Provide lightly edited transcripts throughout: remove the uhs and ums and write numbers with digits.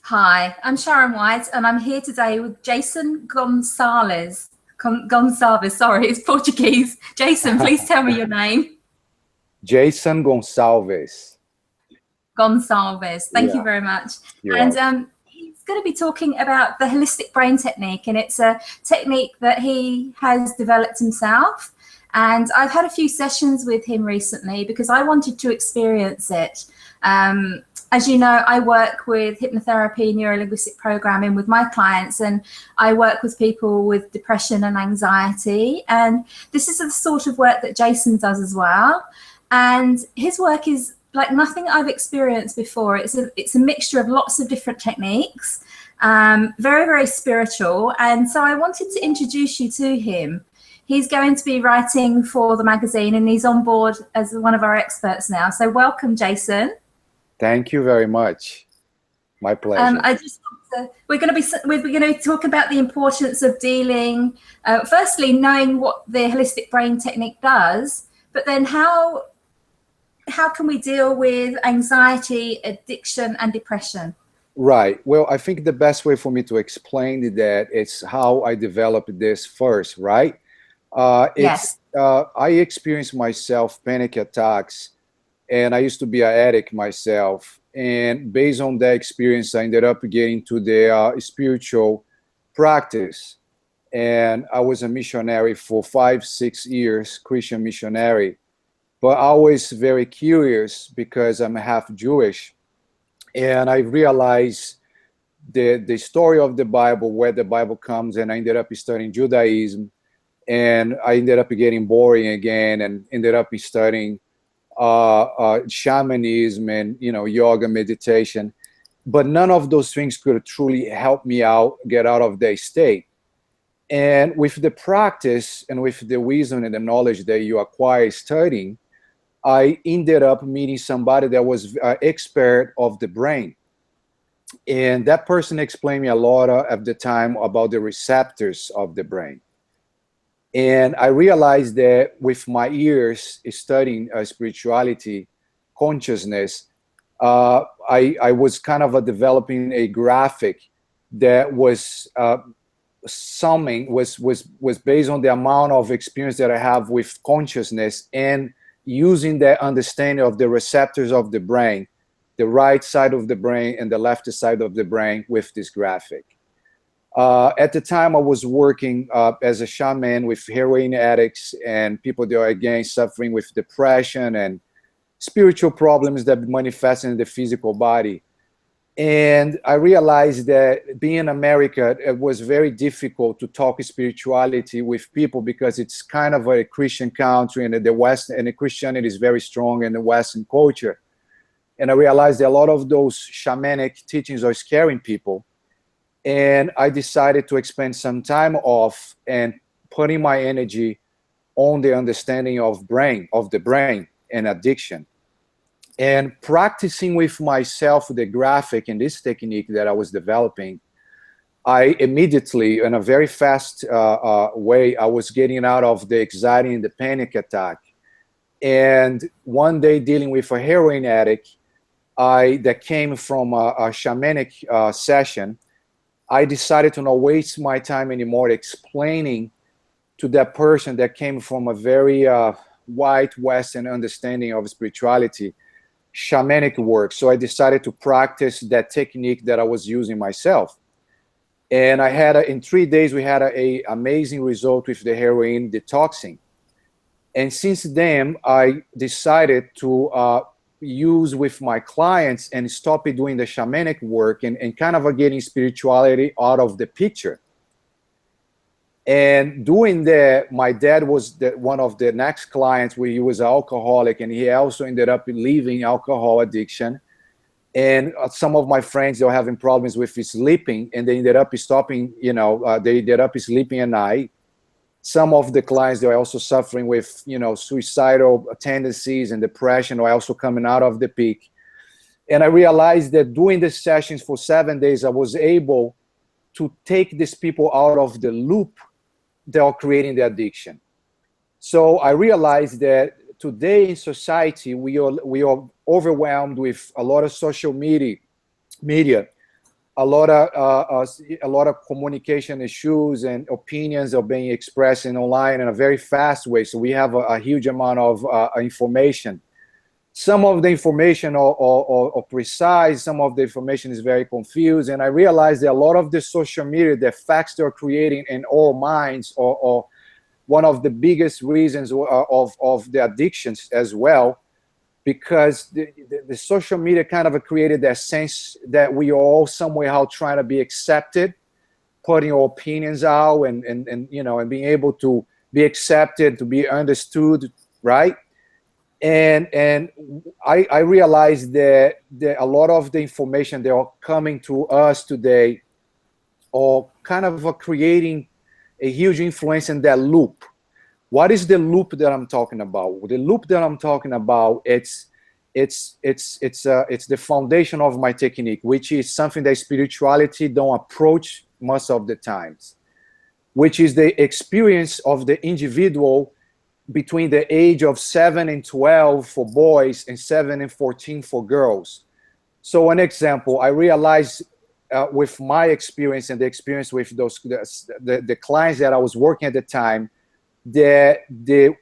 Hi, I'm Sharon White, and I'm here today with Jason Gonçalves. Gonçalves, sorry, it's Portuguese. Jason, please tell me your name. Jason Gonçalves. Gonçalves, thank you Yeah, very much. you're And welcome. he's going to be talking about the holistic brain technique, and it's a technique that he has developed himself. And I've had a few sessions with him recently because I wanted to experience it. As you know, I work with hypnotherapy, neuro-linguistic programming with my clients, and I work with people with depression and anxiety. And this is the sort of work that Jason does as well. And his work is like nothing I've experienced before. It's a mixture of lots of different techniques, very, very spiritual. And so I wanted to introduce you to him. He's going to be writing for the magazine, and he's on board as one of our experts now. So welcome, Jason. Thank you very much. My pleasure. We're going to talk about the importance of dealing, firstly, knowing what the holistic brain technique does, but then how can we deal with anxiety, addiction, and depression? Right. Well, I think the best way for me to explain that is how I developed this first, right? Yes. I experienced myself panic attacks, and I used to be an addict myself. And based on that experience, I ended up getting to the spiritual practice. And I was a missionary for 5-6 years, Christian missionary, but always very curious because I'm half Jewish. And I realized the story of the Bible, where the Bible comes, and I ended up studying Judaism. And I ended up getting boring again and ended up studying shamanism and yoga, meditation, but none of those things could truly help me out, get out of that state. And with the practice and with the wisdom and the knowledge that you acquire studying, I ended up meeting somebody that was an expert of the brain, and that person explained me a lot at the time about the receptors of the brain. And I realized that with my years studying spirituality, consciousness, I was kind of developing a graphic that was was based on the amount of experience that I have with consciousness and using that understanding of the receptors of the brain, the right side of the brain and the left side of the brain with this graphic. At the time, I was working as a shaman with heroin addicts and people that are, again, suffering with depression and spiritual problems that manifest in the physical body. And I realized that being in America, it was very difficult to talk spirituality with people because it's kind of a Christian country, and the West, and the Christianity is very strong in the Western culture. And I realized that a lot of those shamanic teachings are scaring people. And I decided to spend some time off and putting my energy on the understanding of the brain and addiction. And practicing with myself the graphic and this technique that I was developing, I immediately, in a very fast way, I was getting out of the anxiety and the panic attack. And one day, dealing with a heroin addict that came from a shamanic session, I decided to not waste my time anymore explaining to that person that came from a very white Western understanding of spirituality, shamanic work. So I decided to practice that technique that I was using myself. And I had, in 3 days, we had an amazing result with the heroin detoxing. And since then, I decided to use with my clients and stop doing the shamanic work and kind of getting spirituality out of the picture. And doing that, my dad was one of the next clients where he was an alcoholic, and he also ended up leaving alcohol addiction. And some of my friends, they were having problems with sleeping, and they ended up stopping, they ended up sleeping at night. Some of the clients, they are also suffering with, suicidal tendencies and depression, are also coming out of the peak. And I realized that doing the sessions for 7 days, I was able to take these people out of the loop that are creating the addiction. So I realized that today in society, we are overwhelmed with a lot of social media, a lot of communication issues and opinions are being expressed in online in a very fast way. So we have a huge amount of information. Some of the information are precise, some of the information is very confused. And I realized that a lot of the social media, the facts they're creating in our minds are one of the biggest reasons of the addictions as well, because the social media kind of created that sense that we are all somehow trying to be accepted, putting our opinions out and you know, and being able to be accepted, to be understood, right? And I realized that a lot of the information that are coming to us today are kind of creating a huge influence in that loop. What is the loop that I'm talking about? The loop that I'm talking about, it's the foundation of my technique, which is something that spirituality don't approach most of the times, which is the experience of the individual between the age of 7 and 12 for boys and 7 and 14 for girls. So an example, I realized with my experience and the experience with the clients that I was working at the time, that the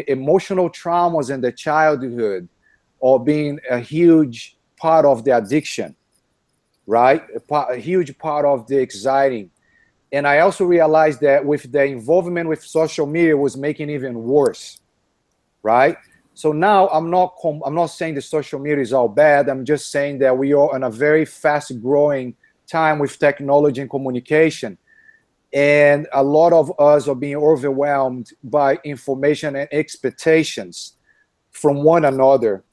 emotional traumas in the childhood are being a huge part of the addiction, right? A huge part of the anxiety. And I also realized that with the involvement with social media was making it even worse, right? So now I'm not saying the social media is all bad. I'm just saying that we are in a very fast growing time with technology and communication. And a lot of us are being overwhelmed by information and expectations from one another.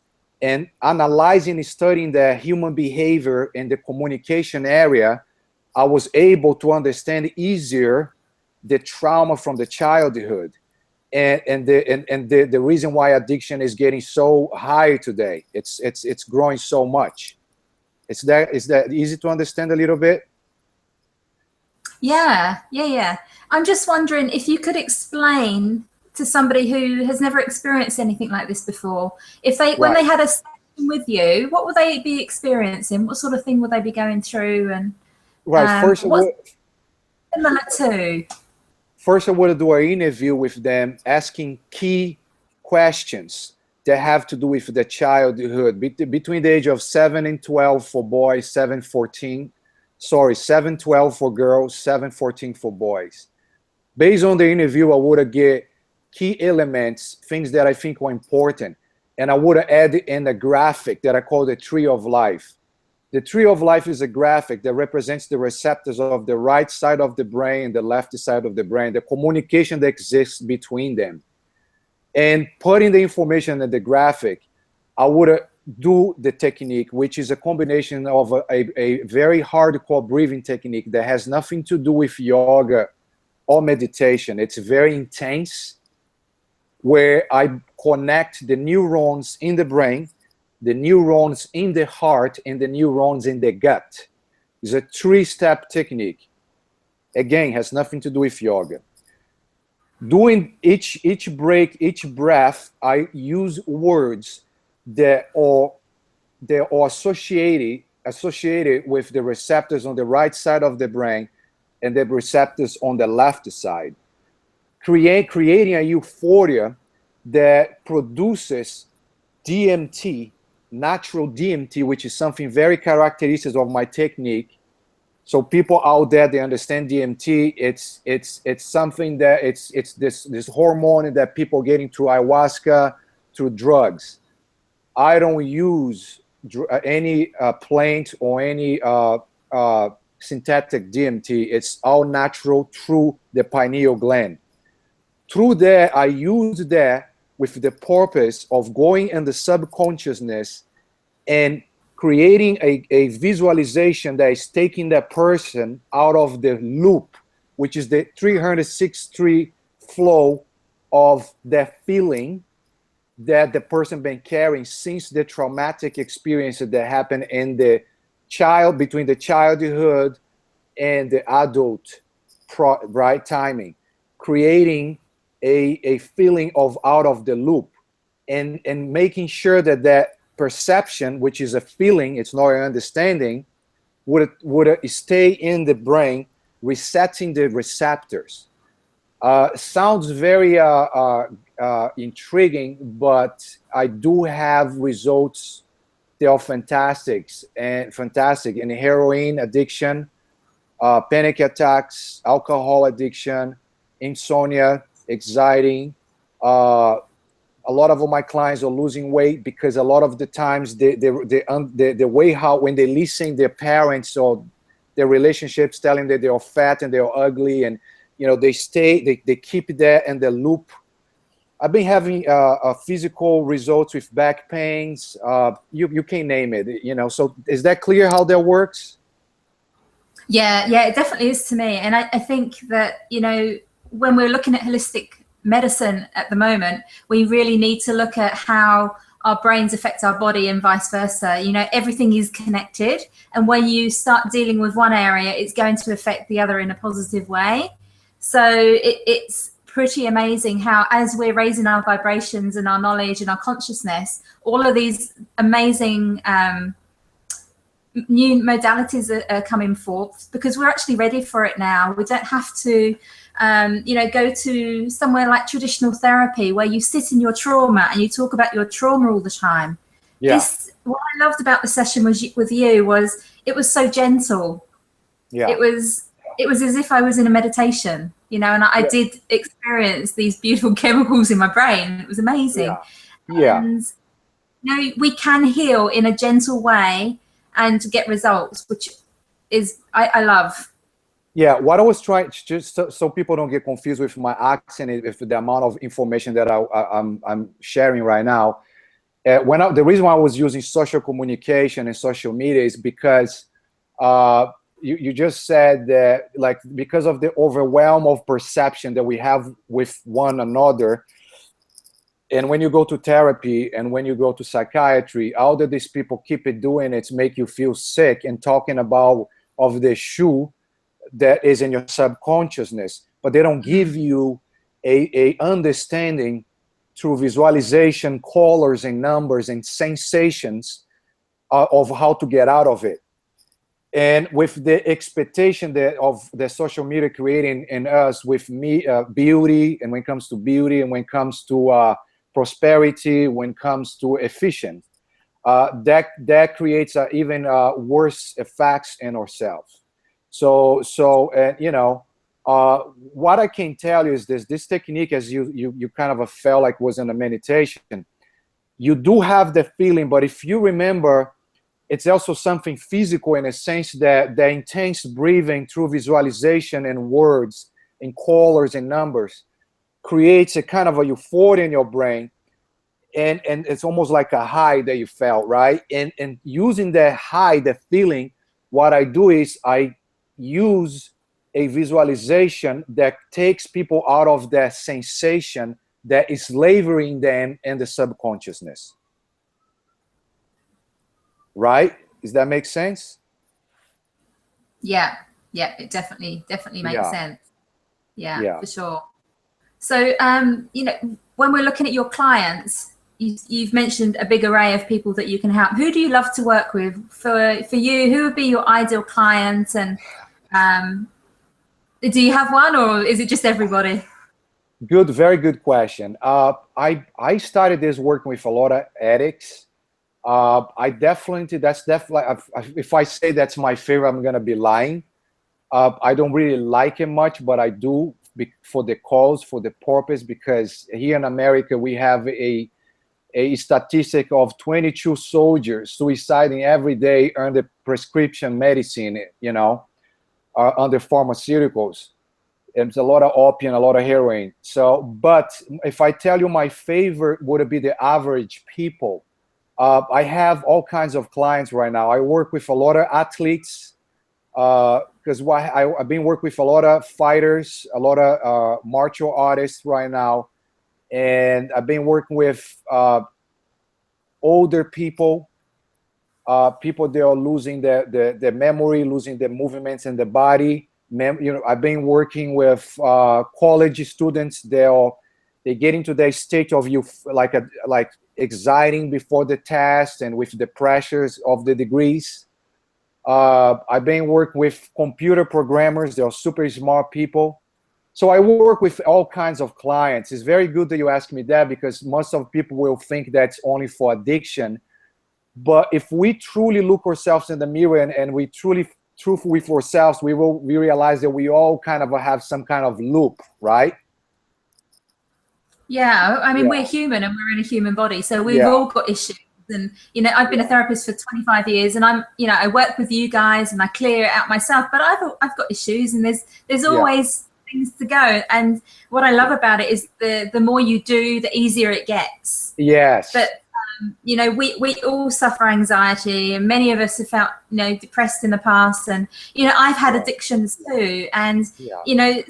And analyzing and studying the human behavior in the communication area, I was able to understand easier the trauma from the childhood and the reason why addiction is getting so high today. It's growing so much. Is that easy to understand a little bit? Yeah. I'm just wondering if you could explain to somebody who has never experienced anything like this before, if they, when they had a session with you, what would they be experiencing? What sort of thing would they be going through? And first what's similar to? First, I want to do an interview with them, asking key questions that have to do with the childhood between the age of 7 and 12 for boys, 7, 12 for girls, 7, 14 for boys. Based on the interview, I would get key elements, things that I think were important, and I would add in a graphic that I call the tree of life. The tree of life is a graphic that represents the receptors of the right side of the brain and the left side of the brain, the communication that exists between them. And putting the information in the graphic, I would do the technique, which is a combination of a very hardcore breathing technique that has nothing to do with yoga or meditation. It's very intense, where I connect the neurons in the brain, the neurons in the heart, and the neurons in the gut. It's a 3-step technique. Again, has nothing to do with yoga. Doing each breath, I use words that are associated with the receptors on the right side of the brain and the receptors on the left side, creating a euphoria that produces DMT, natural DMT, which is something very characteristic of my technique. So people out there, they understand DMT. It's something that it's this hormone that people getting through ayahuasca, through drugs. I don't use any plant or any synthetic DMT. It's all natural through the pineal gland. Through that, I use that with the purpose of going in the subconsciousness and creating a visualization that is taking that person out of the loop, which is the 360 flow of that feeling that the person been carrying since the traumatic experience that happened in the between the childhood and the adult right timing, creating a feeling of out of the loop, and making sure that that perception, which is a feeling, it's not an understanding, would stay in the brain, resetting the receptors. Sounds very intriguing, but I do have results. They are fantastic in heroin addiction, panic attacks, alcohol addiction, insomnia, anxiety. A lot of my clients are losing weight because a lot of the times the way how when they listen their parents or their relationships telling that they are fat and they are ugly, and they keep that in the loop. I've been having physical results with back pains. You can name it. So is that clear how that works? Yeah, it definitely is to me. And I think that, when we're looking at holistic medicine at the moment, we really need to look at how our brains affect our body and vice versa. Everything is connected. And when you start dealing with one area, it's going to affect the other in a positive way. So it's pretty amazing how, as we're raising our vibrations and our knowledge and our consciousness, all of these amazing new modalities are coming forth, because we're actually ready for it now. We don't have to go to somewhere like traditional therapy where you sit in your trauma and you talk about your trauma all the time. Yeah. What I loved about the session with you was it was so gentle. Yeah. It was as if I was in a meditation, and I did experience these beautiful chemicals in my brain. It was amazing. Yeah. And we can heal in a gentle way and get results, which is I love. Yeah, what I was trying, just so people don't get confused with my accent, with the amount of information that I'm sharing right now. The reason why I was using social communication and social media is because you just said that, like, because of the overwhelm of perception that we have with one another. And when you go to therapy and when you go to psychiatry, all that these people keep it doing, it's make you feel sick and talking about of the shoe that is in your subconsciousness, but they don't give you a understanding through visualization, colors and numbers and sensations of how to get out of it. And with the expectation of the social media creating in us with beauty, and when it comes to beauty, and when it comes to prosperity, when it comes to efficient, that creates even worse effects in ourselves. So what I can tell you is this technique, as you kind of felt like was in a meditation, you do have the feeling, but if you remember, it's also something physical in a sense that the intense breathing through visualization and words and colors and numbers creates a kind of a euphoria in your brain. And it's almost like a high that you felt, right? And using that high, the feeling, what I do is I use a visualization that takes people out of that sensation that is laboring them in the subconsciousness. Right? Does that make sense? Yeah, it definitely makes sense. Yeah, for sure. So, when we're looking at your clients, you've mentioned a big array of people that you can help. Who do you love to work with? For you, who would be your ideal client? And do you have one, or is it just everybody? Good, very good question. I started this working with a lot of addicts. That's definitely, if I say that's my favorite, I'm gonna be lying. I don't really like it much, but I do for the cause, for the purpose, because here in America we have a statistic of 22 soldiers suiciding every day under prescription medicine, under pharmaceuticals. It's a lot of opium, a lot of heroin. So, but if I tell you my favorite would be the average people. I have all kinds of clients right now. I work with a lot of athletes because I've been working with a lot of fighters, a lot of martial artists right now. And I've been working with older people, people that are losing the memory, losing the movements in the body. I've been working with college students. They get into that state of like exciting before the test and with the pressures of the degrees. I've been working with computer programmers. They're super smart people. So I work with all kinds of clients. It's very good that you ask me that, because most of people will think that's only for addiction. But if we truly look ourselves in the mirror and we truthful with ourselves, we realize that we all kind of have some kind of loop, right? Yeah, I mean, Yeah. we're human and we're in a human body, so we've all got issues. And I've been a therapist for 25 years, and I work with you guys and I clear it out myself. But I've got issues, and there's always things to go. And what I love about it is the more you do, the easier it gets. Yes. But we all suffer anxiety, and many of us have felt depressed in the past, and I've had addictions too, and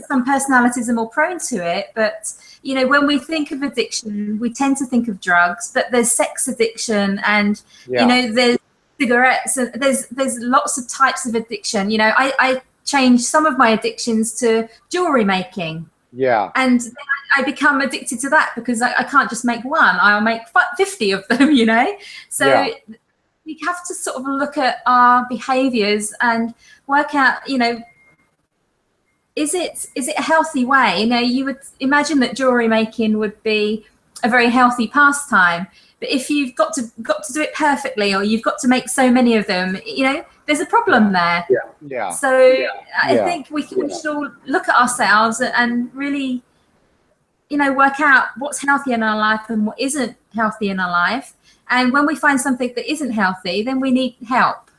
some personalities are more prone to it. But when we think of addiction, we tend to think of drugs, but there's sex addiction, and there's cigarettes, and there's lots of types of addiction. I changed some of my addictions to jewelry making. Yeah. And then I become addicted to that, because I can't just make one. I'll make 50 of them, So we have to sort of look at our behaviors and work out, is it a healthy way? You would imagine that jewelry making would be a very healthy pastime. But if you've got to do it perfectly, or you've got to make so many of them, there's a problem there. Yeah. So I think we should all look at ourselves and really, work out what's healthy in our life and what isn't healthy in our life. And when we find something that isn't healthy, then we need help.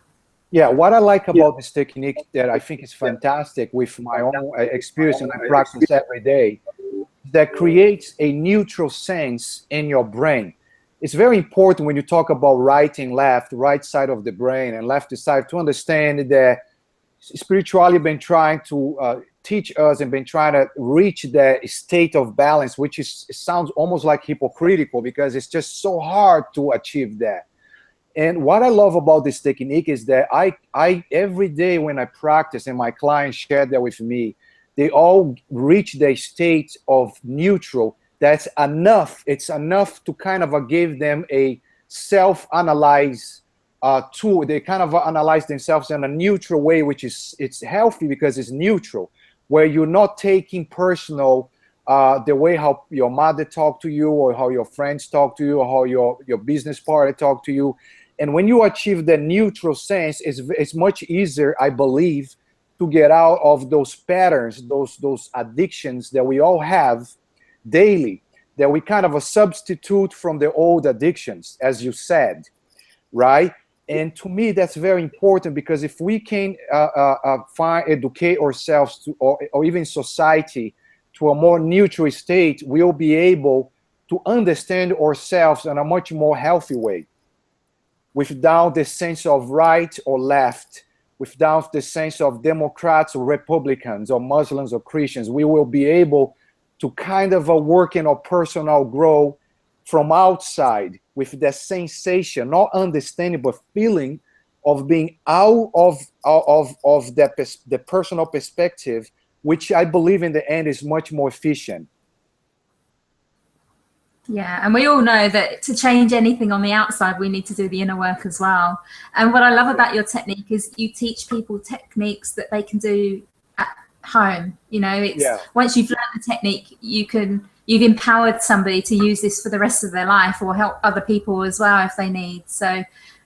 Yeah, what I like about this technique that I think is fantastic with my own experience and I practice every day, that creates a neutral sense in your brain. It's very important when you talk about right and left, right side of the brain and left side, to understand that spirituality been trying to teach us and been trying to reach that state of balance, which sounds almost like hypocritical, because it's just so hard to achieve that. And what I love about this technique is that I every day when I practice, and my clients share that with me, they all reach the state of neutral. That's enough. It's enough to kind of give them a self-analyze tool. They kind of analyze themselves in a neutral way, which it's healthy because it's neutral, where you're not taking personal the way how your mother talked to you, or how your friends talk to you, or how your business partner talk to you. And when you achieve the neutral sense, it's much easier, I believe, to get out of those patterns, those addictions that we all have daily, that we kind of a substitute from the old addictions, as you said, right? And to me, that's very important, because if we can educate ourselves to, or even society, to a more neutral state, we'll be able to understand ourselves in a much more healthy way, without the sense of right or left, without the sense of Democrats or Republicans or Muslims or Christians. We will be able to kind of work in our personal growth from outside, with the sensation, not understanding, but feeling of being out of the personal perspective, which I believe in the end is much more efficient. Yeah, and we all know that to change anything on the outside, we need to do the inner work as well. And what I love about your technique is you teach people techniques that they can do at home. It's once you've learned the technique, you've empowered somebody to use this for the rest of their life, or help other people as well if they need. So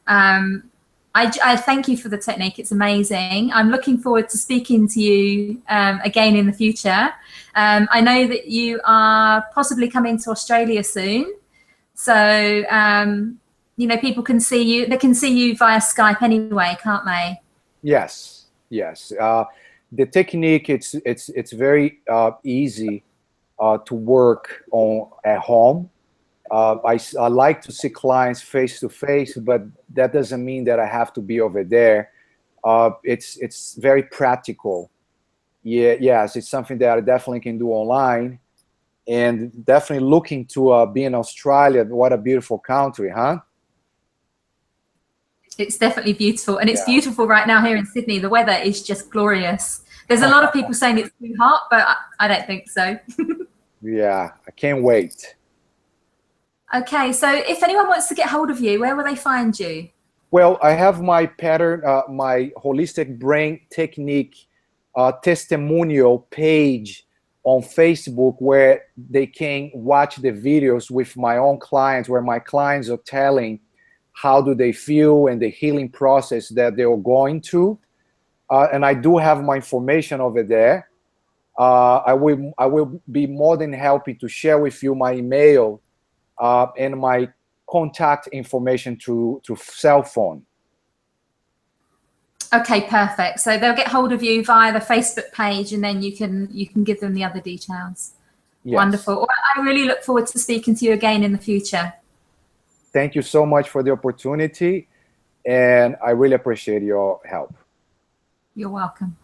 I thank you for the technique. It's amazing. I'm looking forward to speaking to you again in the future. I know that you are possibly coming to Australia soon. So, people can see you. They can see you via Skype anyway, can't they? Yes, yes. The technique, it's very easy to work on at home. I like to see clients face to face, but that doesn't mean that I have to be over there. It's very practical. Yes, it's something that I definitely can do online, and definitely looking to be in Australia. What a beautiful country, huh? It's definitely beautiful, and it's beautiful right now here in Sydney. The weather is just glorious. There's a lot of people saying it's too hot, but I don't think so. Yeah, I can't wait. Okay, so if anyone wants to get hold of you, where will they find you? Well, I have my pattern, my holistic brain technique testimonial page on Facebook where they can watch the videos with my own clients, where my clients are telling how do they feel and the healing process that they are going to. And I do have my information over there. I will be more than happy to share with you my email and my contact information to cell phone. Okay, perfect. So they'll get hold of you via the Facebook page, and then you can give them the other details. Yes. Wonderful. Well, I really look forward to speaking to you again in the future. Thank you so much for the opportunity, and I really appreciate your help. You're welcome.